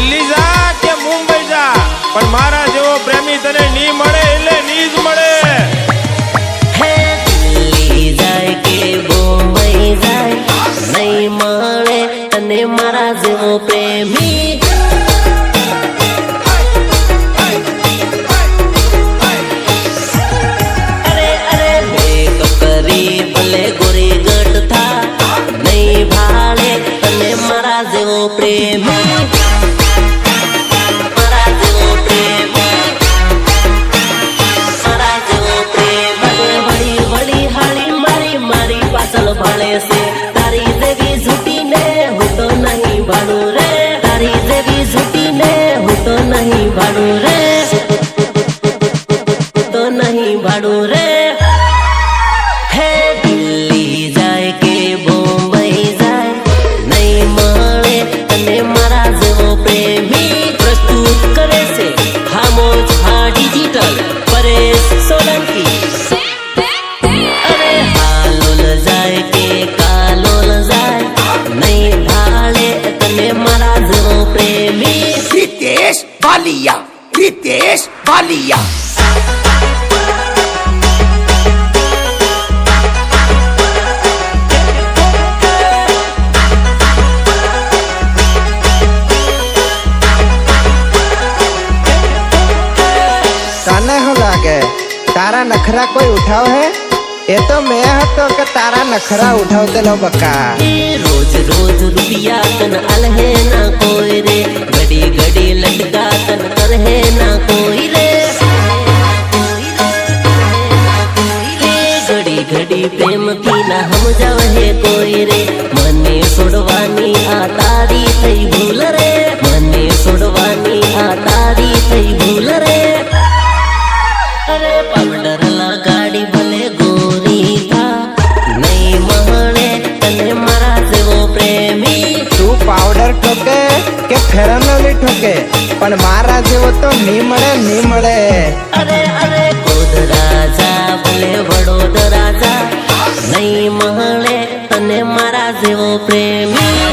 દિલ્હી જા કે મુંબઈ જા, પણ મારા જેવો પ્રેમી તને ની મળે એટલે ની જ મળે. હે દિલ્હી જાય કે મુંબઈ જાય, નહીં મળે તને મારા જેવો પ્રેમી. અરે અરે મેકઅપ કરી ભલે ગોરી ગટ થા, નહીં ભાળે તને મારા જેવો પ્રેમી. ભાળે છે તારી જેવી ઝૂટીને હું તો નહીં ભાડું રે, તારી જેવી ઝૂટીને હું તો નહીં ભાડું રે, તો નહીં ભાડું રે. હે દિલ્હી જાય કે બોમ્બઈ જાય, નહીં મળે તને મારા જેવો પ્રેમી. પ્રસ્તુત કરે છે હામોજ હા ડિજિટલ પરેશ સોલંકી. रितेश वालिया, रितेश वालिया. तने हो लागे तारा नखरा कोई उठाव है? ये तो मैं हतो के तारा नखरा उठावते लो बका. रोज रोज रुपया तन अलहे ना कोई रे, घड़ी घड़ी लटका तन करहे ना कोई रे. घड़ी घड़ी प्रेम की ना हम जावे कोई रे, मने सोडवानी आ तारी थई भूल रे, मने सोडवानी आ तारी थई भूल रे. अरे पाउडर लगाड़ी भले गोरी था, नहीं મળે તને મારા જેવો પ્રેમી. तू पाउडर ठोके के फेरन लवली ठोके, पण मारा जेवो तो नी मळे नी मळे. અરે અરે